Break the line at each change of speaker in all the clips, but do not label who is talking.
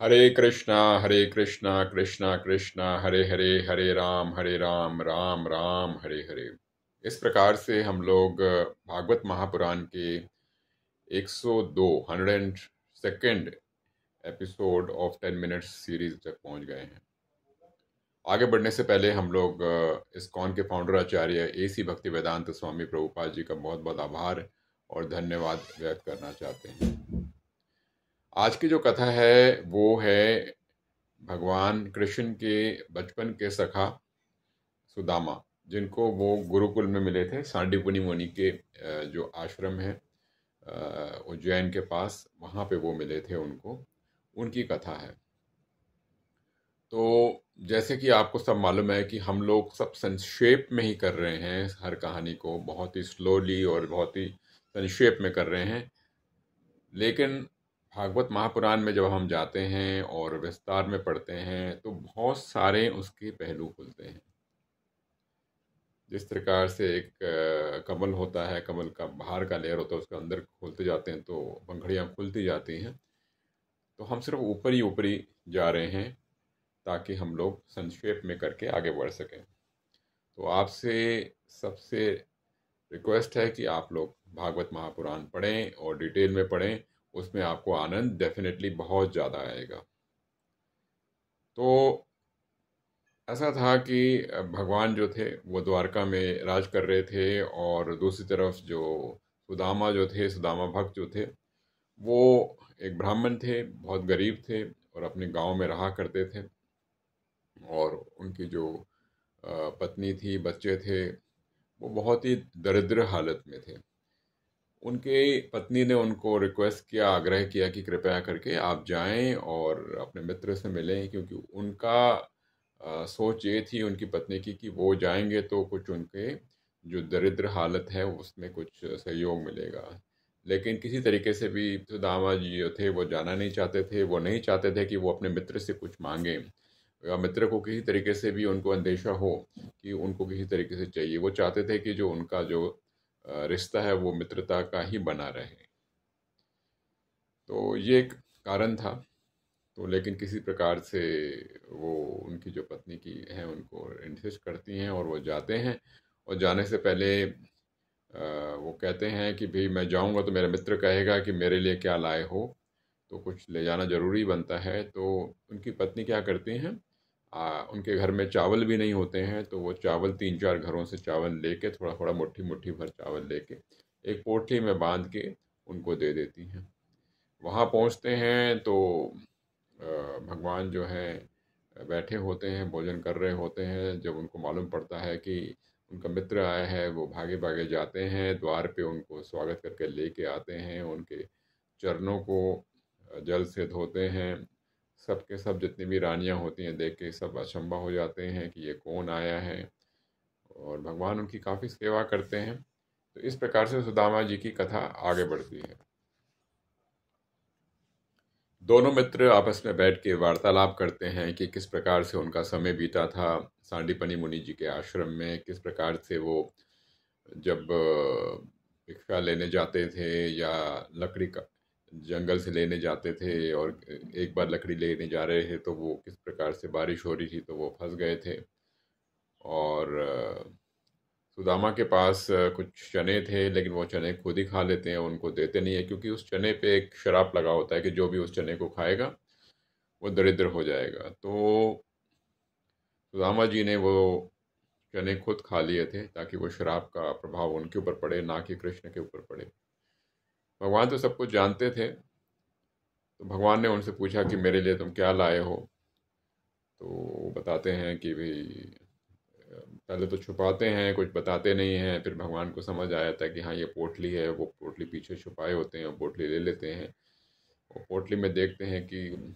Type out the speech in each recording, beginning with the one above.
हरे कृष्णा कृष्णा कृष्णा हरे हरे, हरे राम राम हरे हरे। इस प्रकार से हम लोग भागवत महापुराण के 102 102nd episode of 10 minutes series तक पहुंच गए हैं। आगे बढ़ने से पहले हम लोग इस्कॉन के फाउंडर आचार्य AC भक्ति वेदांत स्वामी प्रभुपाद जी का बहुत बहुत आभार और धन्यवाद व्यक्त करना चाहते हैं। आज की जो कथा है वो है भगवान कृष्ण के बचपन के सखा सुदामा, जिनको वो गुरुकुल में मिले थे। सांडीपुनि मुनि के जो आश्रम है उज्जैन के पास, वहाँ पे वो मिले थे उनको। उनकी कथा है। तो जैसे कि आपको सब मालूम है कि हम लोग सब संक्षेप में ही कर रहे हैं, हर कहानी को बहुत ही स्लोली और बहुत ही संक्षेप में कर रहे हैं। लेकिन भागवत महापुराण में जब हम जाते हैं और विस्तार में पढ़ते हैं तो बहुत सारे उसके पहलू खुलते हैं। जिस प्रकार से एक कमल होता है, कमल का बाहर का लेयर होता है, उसके अंदर खोलते जाते हैं तो पंखड़ियाँ खुलती जाती हैं। तो हम सिर्फ ऊपरी जा रहे हैं ताकि हम लोग संक्षेप में करके आगे बढ़ सकें। तो आपसे सबसे रिक्वेस्ट है कि आप लोग भागवत महापुराण पढ़ें और डिटेल में पढ़ें। उसमें आपको आनंद डेफिनेटली बहुत ज़्यादा आएगा। तो ऐसा था कि भगवान जो थे वो द्वारका में राज कर रहे थे, और दूसरी तरफ जो सुदामा जो थे, सुदामा भक्त जो थे, वो एक ब्राह्मण थे, बहुत गरीब थे और अपने गांव में रहा करते थे। और उनकी जो पत्नी थी, बच्चे थे, वो बहुत ही दरिद्र हालत में थे। उनके पत्नी ने उनको रिक्वेस्ट किया, आग्रह किया कि कृपया करके आप जाएं और अपने मित्र से मिलें, क्योंकि उनका सोच ये थी उनकी पत्नी की कि वो जाएंगे तो कुछ उनके जो दरिद्र हालत है उसमें कुछ सहयोग मिलेगा। लेकिन किसी तरीके से भी सुदामा जी जो थे वो जाना नहीं चाहते थे। वो नहीं चाहते थे कि वो अपने मित्र से कुछ मांगे, या मित्र को किसी तरीके से भी उनको अंदेशा हो कि उनको किसी तरीके से चाहिए। वो चाहते थे कि जो उनका जो रिश्ता है वो मित्रता का ही बना रहे। तो ये एक कारण था। तो लेकिन किसी प्रकार से वो उनकी जो पत्नी की हैं उनको इंसिस्ट करती हैं और वो जाते हैं। और जाने से पहले वो कहते हैं कि भाई मैं जाऊंगा तो मेरा मित्र कहेगा कि मेरे लिए क्या लाए हो, तो कुछ ले जाना ज़रूरी बनता है। तो उनकी पत्नी क्या करती हैं, उनके घर में चावल भी नहीं होते हैं, तो वो चावल 3-4 घरों से चावल लेके, थोड़ा थोड़ा मुट्ठी मुट्ठी भर चावल लेके एक पोटली में बांध के उनको दे देती हैं। वहाँ पहुँचते हैं तो भगवान जो हैं बैठे होते हैं, भोजन कर रहे होते हैं। जब उनको मालूम पड़ता है कि उनका मित्र आया है, वो भागे भागे जाते हैं, द्वार पे उनको स्वागत करके लेके आते हैं, उनके चरणों को जल से धोते हैं। सब के सब जितनी भी रानियां होती हैं देख के सब अचंभा हो जाते हैं कि ये कौन आया है, और भगवान उनकी काफ़ी सेवा करते हैं। तो इस प्रकार से सुदामा जी की कथा आगे बढ़ती है। दोनों मित्र आपस में बैठ के वार्तालाप करते हैं कि किस प्रकार से उनका समय बीता था सांडीपनि मुनि जी के आश्रम में। किस प्रकार से वो जब भिक्षा लेने जाते थे या लकड़ी का जंगल से लेने जाते थे, और एक बार लकड़ी लेने जा रहे थे तो वो किस प्रकार से बारिश हो रही थी तो वो फंस गए थे। और सुदामा के पास कुछ चने थे, लेकिन वो चने खुद ही खा लेते हैं, उनको देते नहीं है, क्योंकि उस चने पे एक शराप लगा होता है कि जो भी उस चने को खाएगा वो दरिद्र हो जाएगा। तो सुदामा जी ने वो चने खुद खा लिए थे ताकि वो शराब का प्रभाव उनके ऊपर पड़े, ना कि कृष्ण के ऊपर पड़े। भगवान तो सब कुछ जानते थे। तो भगवान ने उनसे पूछा कि मेरे लिए तुम क्या लाए हो। तो वो बताते हैं कि भाई, पहले तो छुपाते हैं, कुछ बताते नहीं हैं। फिर भगवान को समझ आया था कि हाँ ये पोटली है। वो पोटली पीछे छुपाए होते हैं, पोटली ले लेते हैं। और पोटली में देखते हैं कि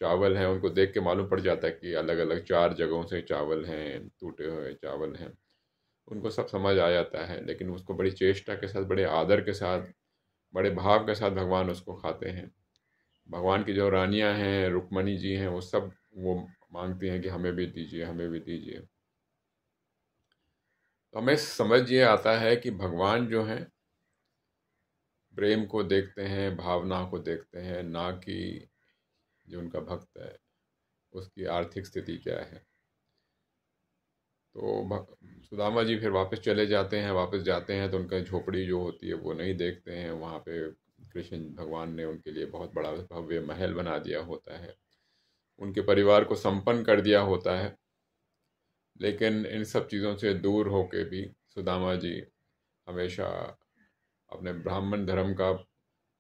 चावल हैं। उनको देख के मालूम पड़ जाता है कि अलग अलग 4 जगहों से चावल हैं, टूटे हुए चावल हैं। उनको सब समझ आ जाता है, लेकिन उसको बड़ी चेष्टा के साथ, बड़े आदर के साथ, बड़े भाव के साथ भगवान उसको खाते हैं। भगवान की जो रानियां हैं, रुक्मणी जी हैं, वो सब वो मांगती हैं कि हमें भी दीजिए, हमें भी दीजिए। तो हमें समझ ये आता है कि भगवान जो हैं प्रेम को देखते हैं, भावना को देखते हैं, ना कि जो उनका भक्त है उसकी आर्थिक स्थिति क्या है। तो सुदामा जी फिर वापस चले जाते हैं। वापस जाते हैं तो उनका झोपड़ी जो होती है वो नहीं देखते हैं। वहाँ पे कृष्ण भगवान ने उनके लिए बहुत बड़ा भव्य महल बना दिया होता है, उनके परिवार को संपन्न कर दिया होता है। लेकिन इन सब चीज़ों से दूर होके भी सुदामा जी हमेशा अपने ब्राह्मण धर्म का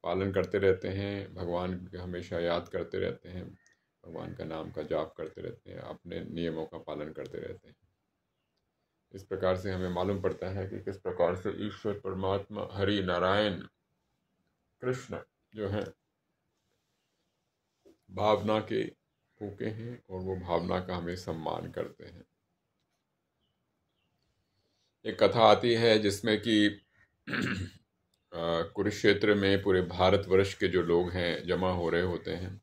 पालन करते रहते हैं, भगवान के हमेशा याद करते रहते हैं, भगवान का नाम का जाप करते रहते हैं, अपने नियमों का पालन करते रहते हैं। इस प्रकार से हमें मालूम पड़ता है कि किस प्रकार से ईश्वर परमात्मा हरि नारायण कृष्ण जो है भावना के भूखे हैं और वो भावना का हमें सम्मान करते हैं। एक कथा आती है जिसमें कि कुरुक्षेत्र में पूरे भारतवर्ष के जो लोग हैं जमा हो रहे होते हैं।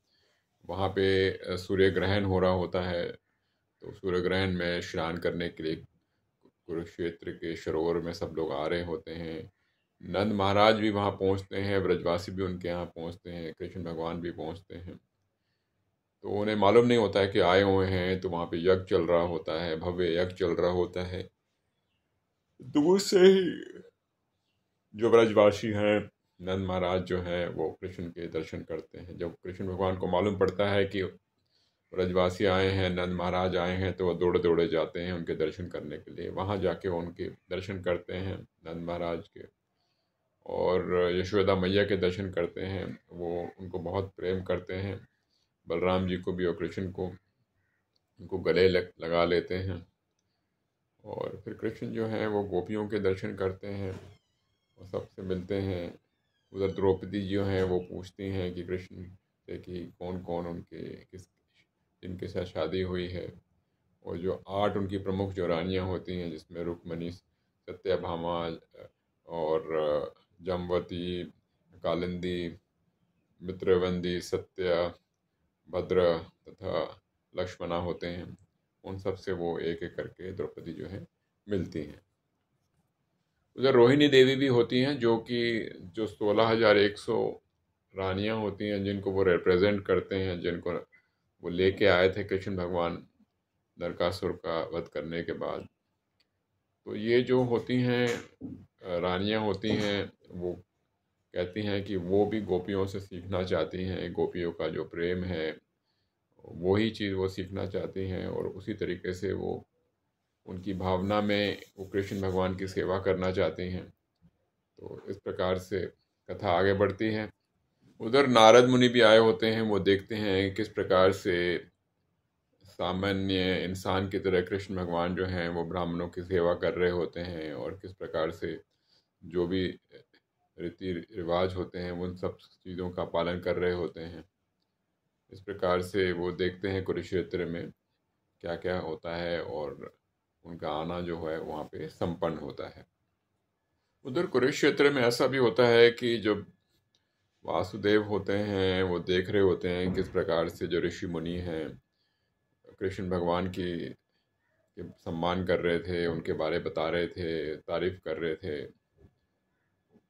वहाँ पे सूर्य ग्रहण हो रहा होता है। तो सूर्य ग्रहण में स्नान करने के लिए कुरुक्षेत्र के सरोवर में सब लोग आ रहे होते हैं। नंद महाराज भी वहाँ पहुँचते हैं, ब्रजवासी भी उनके यहाँ पहुँचते हैं, कृष्ण भगवान भी पहुँचते हैं। तो उन्हें मालूम नहीं होता है कि आए हुए हैं। तो वहाँ पे यज्ञ चल रहा होता है, भव्य यज्ञ चल रहा होता है। दूर से ही जो ब्रजवासी हैं, नंद महाराज जो हैं, वो कृष्ण के दर्शन करते हैं। जब कृष्ण भगवान को मालूम पड़ता है कि ब्रजवासी आए हैं, नंद महाराज आए हैं, तो वह दौड़े दौड़े जाते हैं उनके दर्शन करने के लिए। वहाँ जाके वो उनके दर्शन करते हैं नंद महाराज के, और यशोदा मैया के दर्शन करते हैं। वो उनको बहुत प्रेम करते हैं, बलराम जी को भी और कृष्ण को, उनको गले लगा लेते हैं। और फिर कृष्ण जो हैं वो गोपियों के दर्शन करते हैं और सबसे मिलते हैं। उधर द्रौपदी जो हैं वो पूछती हैं कि कृष्ण से कि कौन कौन उनके किस जिनके साथ शादी हुई है। और जो 8 उनकी प्रमुख जो रानियाँ होती हैं, जिसमें रुक्मणी, सत्यभामा और जमवती, कालिंदी, मित्रवंदी, सत्या, भद्र तथा लक्ष्मणा होते हैं, उन सब से वो एक एक करके द्रौपदी जो है मिलती हैं। उधर रोहिणी देवी भी होती हैं, जो 16,100 रानियां होती हैं, जिनको वो रिप्रेजेंट करते हैं, जिनको वो लेके आए थे कृष्ण भगवान नरकासुर का वध करने के बाद। तो ये जो होती हैं रानियां होती हैं, वो कहती हैं कि वो भी गोपियों से सीखना चाहती हैं। गोपियों का जो प्रेम है वही चीज़ वो सीखना चाहती हैं, और उसी तरीके से वो उनकी भावना में वो कृष्ण भगवान की सेवा करना चाहती हैं। तो इस प्रकार से कथा आगे बढ़ती है। उधर नारद मुनि भी आए होते हैं। वो देखते हैं किस प्रकार से सामान्य इंसान की तरह कृष्ण भगवान जो हैं वो ब्राह्मणों की सेवा कर रहे होते हैं, और किस प्रकार से जो भी रीति रिवाज होते हैं उन सब चीज़ों का पालन कर रहे होते हैं। इस प्रकार से वो देखते हैं कुरुक्षेत्र में क्या क्या होता है, और उनका आना जो है वहाँ पे संपन्न होता है। उधर कुरुक्षेत्र में ऐसा भी होता है कि जब वासुदेव होते हैं वो देख रहे होते हैं किस प्रकार से जो ऋषि मुनि हैं कृष्ण भगवान की के सम्मान कर रहे थे, उनके बारे बता रहे थे, तारीफ कर रहे थे।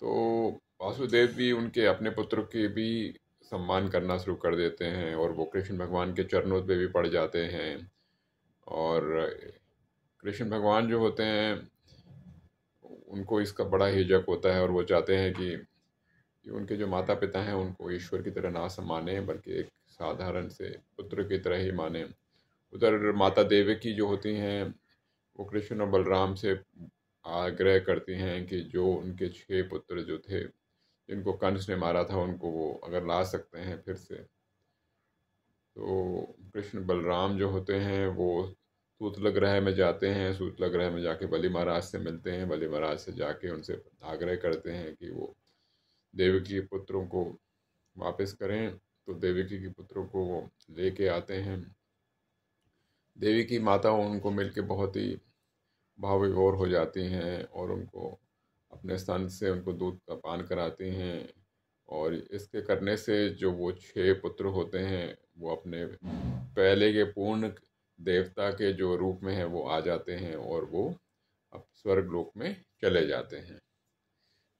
तो वासुदेव भी उनके अपने पुत्र की भी सम्मान करना शुरू कर देते हैं, और वो कृष्ण भगवान के चरणों पे भी पड़ जाते हैं। और कृष्ण भगवान जो होते हैं उनको इसका बड़ा हिजक होता है, और वो चाहते हैं कि उनके जो माता पिता हैं उनको ईश्वर की तरह ना माने, बल्कि एक साधारण से पुत्र की तरह ही माने। उधर माता देवकी जो होती हैं वो कृष्ण और बलराम से आग्रह करती हैं कि जो उनके 6 पुत्र जो थे जिनको कंस ने मारा था उनको वो अगर ला सकते हैं फिर से। तो कृष्ण बलराम जो होते हैं वो सूतल ग्रह में जाते हैं। सूतल ग्रह में जाके बलि महाराज से मिलते हैं। बलि महाराज से जाके उनसे आग्रह करते हैं कि वो देवकी के पुत्रों को वापस करें। तो देवकी के पुत्रों को वो लेके आते हैं। देवी की माता उनको मिलके बहुत ही भाव विभोर हो जाती हैं, और उनको अपने स्तन से उनको दूध का पान कराती हैं। और इसके करने से जो वो 6 पुत्र होते हैं वो अपने पहले के पूर्ण देवता के जो रूप में है वो आ जाते हैं, और वो अब स्वर्ग लोक में चले जाते हैं।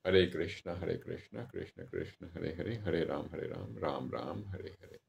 हरे कृष्ण कृष्ण कृष्ण हरे हरे, हरे राम राम राम हरे हरे।